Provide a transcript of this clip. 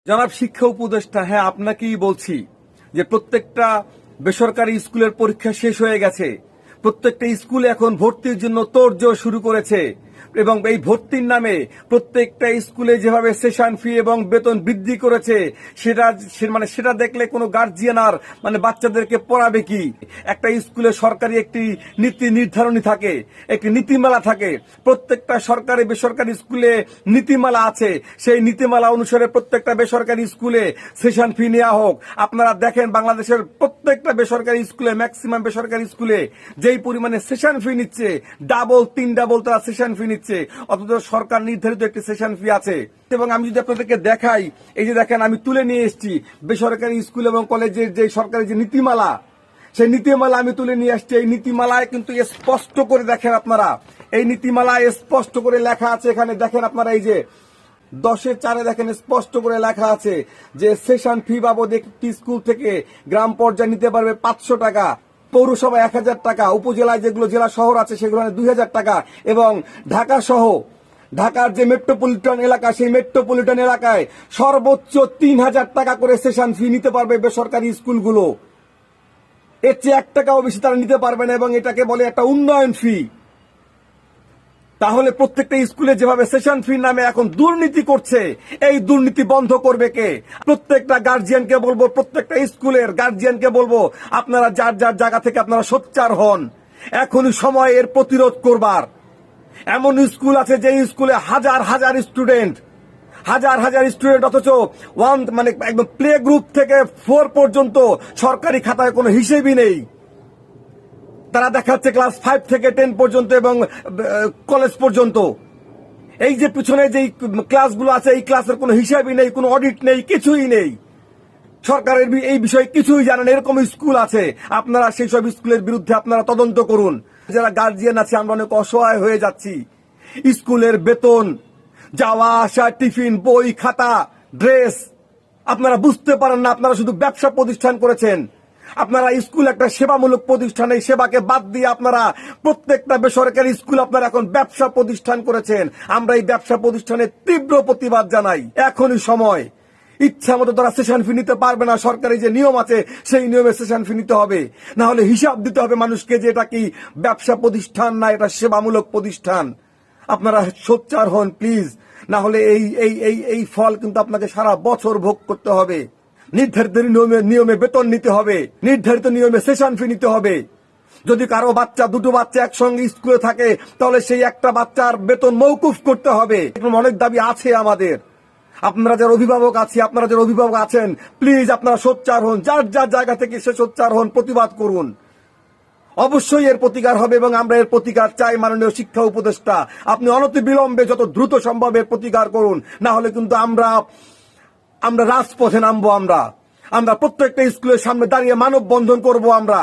জনাব শিক্ষা উপদেষ্টা, হ্যাঁ আপনাকেই বলছি যে প্রত্যেকটা বেসরকারি স্কুলের পরীক্ষা শেষ হয়ে গেছে। প্রত্যেকটা স্কুলে এখন ভর্তির জন্য তোড়জোড় শুরু করেছে এবং এই ভর্তির নামে প্রত্যেকটা স্কুলে যেভাবে সেশন ফি এবং বেতন বৃদ্ধি করেছে সেটা দেখলে কোনো গার্জিয়ান আর বাচ্চাদেরকে পড়াবে কি? একটা স্কুলে সরকারি একটি নীতি নির্ধারণী থাকে, একটি নীতিমালা থাকে। প্রত্যেকটা সরকারি বেসরকারি স্কুলে নীতিমালা আছে। সেই নীতিমালা অনুসারে প্রত্যেকটা বেসরকারি স্কুলে সেশন ফি নেওয়া হোক। আপনারা দেখেন বাংলাদেশের প্রত্যেকটা বেসরকারি স্কুলে, ম্যাক্সিমাম বেসরকারি স্কুলে যেই পরিমাণে সেশন ফি নিচ্ছে, ডাবল 3 তারা সেশন ফি নিচ্ছে, অথচ সরকার নির্ধারিত একটি সেশন ফি আছে। এবং আমি যদি আপনাদেরকে দেখাই, এই যে দেখেন আমি তুলে নিয়ে এসেছি বেসরকারি স্কুল এবং কলেজের যে সরকারি যে নীতিমালা, সেই নীতিমালা আমি তুলে নিয়ে আসছি। এই নীতিমালায় কিন্তু স্পষ্ট করে দেখেন আপনারা, এই নীতিমালায় স্পষ্ট করে লেখা আছে। এখানে দেখেন আপনারা, এই যে 10-4 দেখেন স্পষ্ট করে লেখা আছে যে সেশন ফি বাবদ একটি স্কুল থেকে গ্রাম পর্যায়ে নিতে পারবে 500 টাকা, পৌরসভা 1000 টাকা, উপজেলায় যেগুলো জেলা শহর আছে সেগুলো 2000 টাকা, এবং ঢাকা সহ ঢাকার যে মেট্রোপলিটন এলাকা, সেই মেট্রোপলিটন এলাকায় সর্বোচ্চ 3000 টাকা করে সেশন ফি নিতে পারবে বেসরকারি স্কুলগুলো। এর চেয়ে 1 টাকাও বেশি তারা নিতে পারবে না, এবং এটাকে বলে একটা উন্নয়ন ফি। তাহলে প্রত্যেকটা স্কুলে যেভাবে সেশন ফির নামে এখন দুর্নীতি করছে, এই দুর্নীতি বন্ধ করবে কে? প্রত্যেকটা গার্জিয়ানকে বলবো, প্রত্যেকটা স্কুলের গার্জিয়ানকে বলবো, আপনারা যার যার জায়গা থেকে আপনারা সোচ্চার হন। এখনই সময় এর প্রতিরোধ করবার। এমন স্কুল আছে যে স্কুলে হাজার হাজার স্টুডেন্ট, অথচ একদম প্লে গ্রুপ থেকে 4 পর্যন্ত সরকারি খাতায় কোনো হিসেবই নেই। তারা দেখাচ্ছে ক্লাস 5 থেকে 10 পর্যন্ত এবং কলেজ পর্যন্ত। এই যে পিছনে যে ক্লাসগুলো আছে, এই ক্লাসের কোনো হিসাবই নেই, কোনো অডিট নেই, কিছুই নেই। সরকারের এই বিষয়ে কিছুই জানেন, এরকম স্কুল আছে। আপনারা সেই সব স্কুলের বিরুদ্ধে আপনারা তদন্ত করুন। যারা গার্জিয়ান আছে আমরা অনেক অসহায় হয়ে যাচ্ছি। স্কুলের বেতন, যাওয়া আসা, টিফিন, বই, খাতা, ড্রেস আপনারা বুঝতে পারেন না। আপনারা শুধু ব্যবসা প্রতিষ্ঠান করেছেন। আপনারা স্কুল একটা সেবামূলক প্রতিষ্ঠান, এই সেবাকে বাদ দিয়ে আপনারা প্রত্যেকটা বেসরকারি স্কুল আপনারা এখন ব্যবসা প্রতিষ্ঠান করেছেন। আমরা এই ব্যবসা প্রতিষ্ঠানের তীব্র প্রতিবাদ জানাই। এখনই সময়। ইচ্ছা মতো তারা সেশন ফি নিতে পারবে না। সরকারি যে নিয়ম আছে সেই নিয়মে সেশন ফি নিতে হবে, না হলে হিসাব দিতে হবে মানুষকে যে এটা কি ব্যবসা প্রতিষ্ঠান না এটা সেবামূলক প্রতিষ্ঠান। আপনারা সোচ্চার হন প্লিজ, না হলে এই ফল কিন্তু আপনাকে সারা বছর ভোগ করতে হবে। নির্ধারিত নিয়মে বেতন নিতে হবে, নির্ধারিত নিয়মে সেশন ফি নিতে হবে। যদি কারো বাচ্চা, 2টো বাচ্চা একসঙ্গে স্কুলে থাকে, তাহলে সেই একটা বাচ্চার বেতন মওকুফ করতে হবে। অনেক দাবি আছে আমাদের। আপনারা যারা অভিভাবক আছেন প্লিজ আপনারা সোচ্চার হন। যার যার জায়গা থেকে সে সোচ্চার হন, প্রতিবাদ করুন। অবশ্যই এর প্রতিকার হবে এবং আমরা এর প্রতিকার চাই। মাননীয় শিক্ষা উপদেষ্টা, আপনি অনতিবিলম্বে যত দ্রুত সম্ভব এর প্রতিকার করুন, না হলে কিন্তু আমরা রাজপথে নামবো। আমরা প্রত্যেকটা স্কুলের সামনে দাঁড়িয়ে মানববন্ধন করব আমরা।